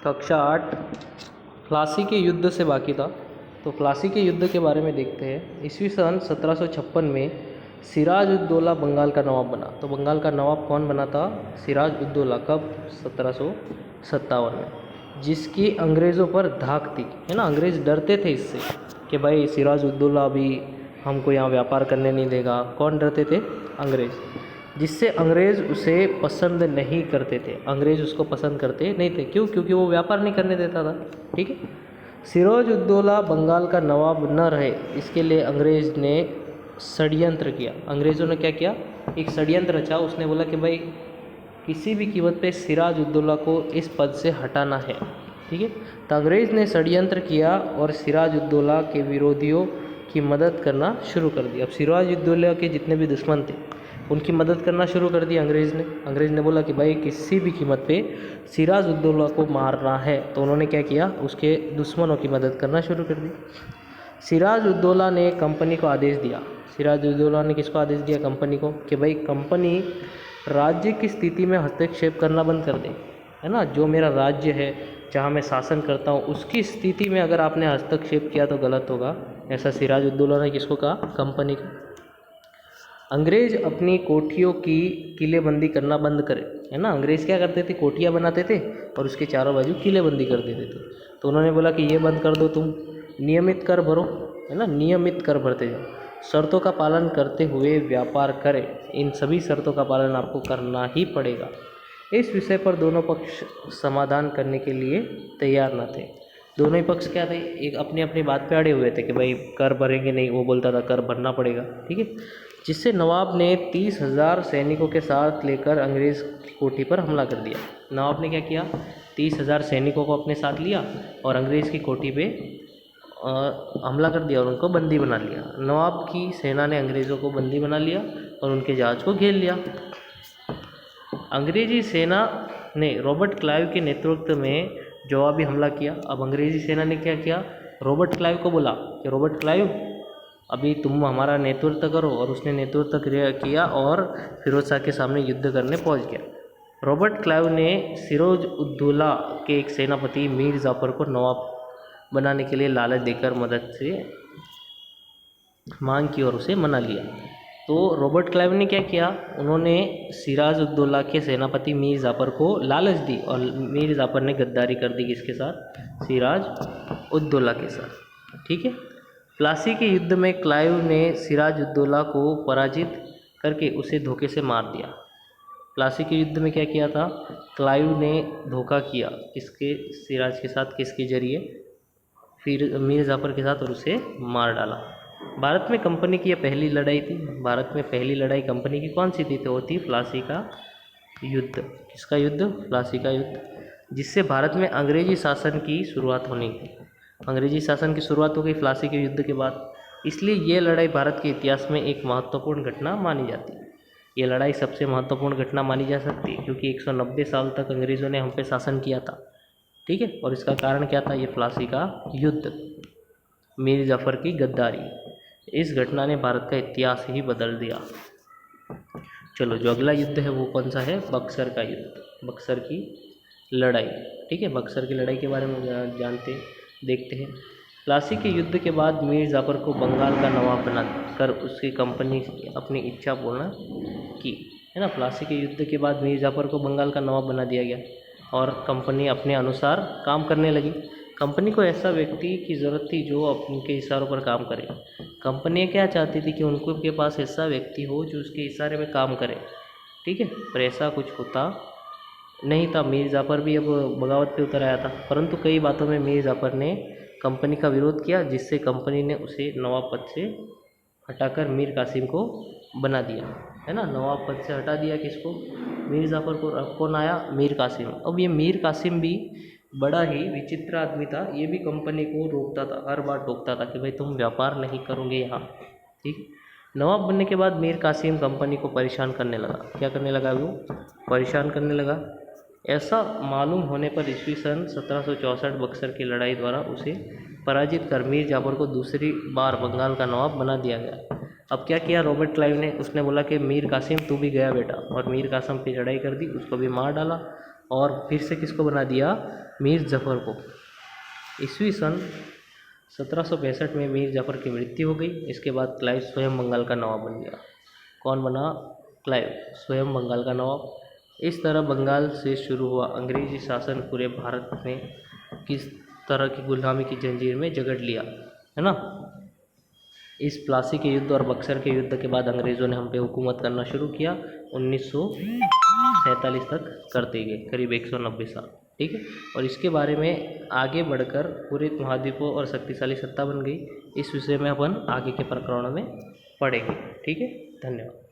कक्षा 8 प्लासी के युद्ध से बाकी था। तो प्लासी के युद्ध के बारे में देखते हैं। ईस्वी सन 1756 में सिराज उद दौला बंगाल का नवाब बना। तो बंगाल का नवाब कौन बना था? सिराज उद दौला। कब? 1757 में। जिसकी अंग्रेज़ों पर धाक थी, है ना। अंग्रेज़ डरते थे इससे कि भाई सिराज उद दौला अभी हमको यहाँ व्यापार करने नहीं देगा। कौन डरते थे? अंग्रेज़। जिससे अंग्रेज़ उसे पसंद नहीं करते थे। अंग्रेज़ उसको पसंद करते नहीं थे। क्यों? क्योंकि वो व्यापार नहीं करने देता था। ठीक है। सिराज उद दौला बंगाल का नवाब न रहे, इसके लिए अंग्रेज़ ने षड्यंत्र किया। अंग्रेज़ों ने क्या किया? एक षड्यंत्र रचा। उसने बोला कि भाई किसी भी कीमत पे सिराज उद दौला को इस पद से हटाना है। ठीक है। तो अंग्रेज़ ने षड्यंत्र किया और सिराज उद दौला के विरोधियों की मदद करना शुरू कर दिया। अब सिराज उद दौला के जितने भी दुश्मन थे उनकी मदद करना शुरू कर दिया अंग्रेज़ ने बोला कि भाई किसी भी कीमत पे सिराज उद दौला को मारना है। तो उन्होंने क्या किया? उसके दुश्मनों की मदद करना शुरू कर दी। सिराज उद दौला ने कंपनी को आदेश दिया। सिराज उद दौला ने किसको आदेश दिया? कंपनी को, कि भाई कंपनी राज्य की स्थिति में हस्तक्षेप करना बंद कर दे, है ना। जो मेरा राज्य है, जहाँ मैं शासन करता हूँ, उसकी स्थिति में अगर आपने हस्तक्षेप किया तो गलत होगा। ऐसा सिराज उद दौला ने किसको कहा? कंपनी को। अंग्रेज़ अपनी कोठियों की किलेबंदी करना बंद करें, है ना। अंग्रेज़ क्या करते थे? कोठियाँ बनाते थे और उसके चारों बाजू किलेबंदी कर देते थे। तो उन्होंने बोला कि ये बंद कर दो, तुम नियमित कर भरो, है ना। नियमित कर भरते जाओ, शर्तों का पालन करते हुए व्यापार करें। इन सभी शर्तों का पालन आपको करना ही पड़ेगा। इस विषय पर दोनों पक्ष समाधान करने के लिए तैयार न थे। दोनों ही पक्ष क्या थे? एक अपनी अपनी बात पे अड़े हुए थे कि भाई कर भरेंगे नहीं, वो बोलता था कर भरना पड़ेगा। ठीक है। जिससे नवाब ने 30,000 सैनिकों के साथ लेकर अंग्रेज़ की कोठी पर हमला कर दिया। नवाब ने क्या किया? 30,000 सैनिकों को अपने साथ लिया और अंग्रेज़ की कोठी पे हमला कर दिया और उनको बंदी बना लिया। नवाब की सेना ने अंग्रेज़ों को बंदी बना लिया और उनके जहाज़ को घेर लिया। अंग्रेज़ी सेना ने रॉबर्ट क्लाइव के नेतृत्व में जवाबी हमला किया। अब अंग्रेज़ी सेना ने क्या किया? रॉबर्ट क्लाइव को बोला कि रॉबर्ट क्लाइव अभी तुम हमारा नेतृत्व करो, और उसने नेतृत्व किया और फिरोज शाह के सामने युद्ध करने पहुंच गया। रॉबर्ट क्लाइव ने सिराज उद दौला के एक सेनापति मीर जाफर को नवाब बनाने के लिए लालच देकर मदद से मांग की और उसे मना लिया। तो रॉबर्ट क्लाइव ने क्या किया? उन्होंने सिराज उद दौला के सेनापति मीर जाफर को लालच दी और मीर जाफर ने गद्दारी कर दी। किसके साथ? सिराज उद दौला के साथ। ठीक है। प्लासी के युद्ध में क्लाइव ने सिराज उद दौला को पराजित करके उसे धोखे से मार दिया। प्लासी के युद्ध में क्या किया था? क्लाइव ने धोखा किया किसके? सिराज के साथ। किसके जरिए? फिर मीर जाफर के साथ, और उसे मार डाला। भारत में कंपनी की यह पहली लड़ाई थी। भारत में पहली लड़ाई कंपनी की कौन सी थी? तो वो थी प्लासी का युद्ध। किसका युद्ध? प्लासी का युद्ध, जिससे भारत में अंग्रेजी शासन की शुरुआत होने की अंग्रेजी शासन की शुरुआत हो गई प्लासी के युद्ध के बाद। इसलिए ये लड़ाई भारत के इतिहास में एक महत्वपूर्ण घटना मानी जाती है। ये लड़ाई सबसे महत्वपूर्ण घटना मानी जा सकती है क्योंकि 190 साल तक अंग्रेज़ों ने हम पे शासन किया था। ठीक है। और इसका कारण क्या था? ये प्लासी का युद्ध, मीर जाफर की गद्दारी। इस घटना ने भारत का इतिहास ही बदल दिया। चलो, जो अगला युद्ध है वो कौन सा है? बक्सर का युद्ध, बक्सर की लड़ाई। ठीक है। बक्सर की लड़ाई के बारे में देखते हैं। प्लासी के युद्ध के बाद मीर जाफर को बंगाल का नवाब बनाकर उसकी कंपनी अपनी इच्छा पूर्ण की, है ना। प्लासी के युद्ध के बाद मीर जाफर को बंगाल का नवाब बना दिया गया और कंपनी अपने अनुसार काम करने लगी। कंपनी को ऐसा व्यक्ति की ज़रूरत थी जो उनके इशारों पर काम करे। कंपनी क्या चाहती थी कि उनको के पास ऐसा व्यक्ति हो जो उसके इशारे में काम करे। ठीक है। पर ऐसा कुछ होता नहीं था। मीर जाफर भी अब बगावत पे उतर आया था, परंतु कई बातों में मीर जाफर ने कंपनी का विरोध किया, जिससे कंपनी ने उसे नवाब पद से हटाकर मीर कासिम को बना दिया, है ना। नवाब पद से हटा दिया किसको? मीर जाफर को। अब कौन आया? मीर कासिम। अब ये मीर कासिम भी बड़ा ही विचित्र आदमी था। ये भी कंपनी को रोकता था, हर बार टोकता था कि भाई तुम व्यापार नहीं करोगे यहाँ। ठीक। नवाब बनने के बाद मीर कासिम कंपनी को परेशान करने लगा। क्या करने लगा? वो परेशान करने लगा। ऐसा मालूम होने पर ईस्वी सन 1764 बक्सर की लड़ाई द्वारा उसे पराजित कर मीर जाफर को दूसरी बार बंगाल का नवाब बना दिया गया। अब क्या किया रॉबर्ट क्लाइव ने? उसने बोला कि मीर कासिम तू भी गया बेटा, और मीर कासिम पे चढ़ाई कर दी, उसको भी मार डाला। और फिर से किसको बना दिया, मीर जफ़र को। ईस्वी सन 1765 में मीर जाफ़र की मृत्यु हो गई। इसके बाद क्लाइव स्वयं बंगाल का नवाब बन गया। कौन बना, क्लाइव स्वयं बंगाल का नवाब। इस तरह बंगाल से शुरू हुआ अंग्रेजी शासन पूरे भारत में किस तरह की गुलामी की जंजीर में जकड़ लिया, है ना। इस प्लासी के युद्ध और बक्सर के युद्ध के बाद अंग्रेज़ों ने हम पे हुकूमत करना शुरू किया। 1947 तक करते गए, करीब 190 साल, ठीक है। और इसके बारे में आगे बढ़कर पूरे महाद्वीपों और शक्तिशाली सत्ता बन गई, इस विषय में अपन आगे के प्रकरणों में पढ़ेंगे, ठीक है। धन्यवाद।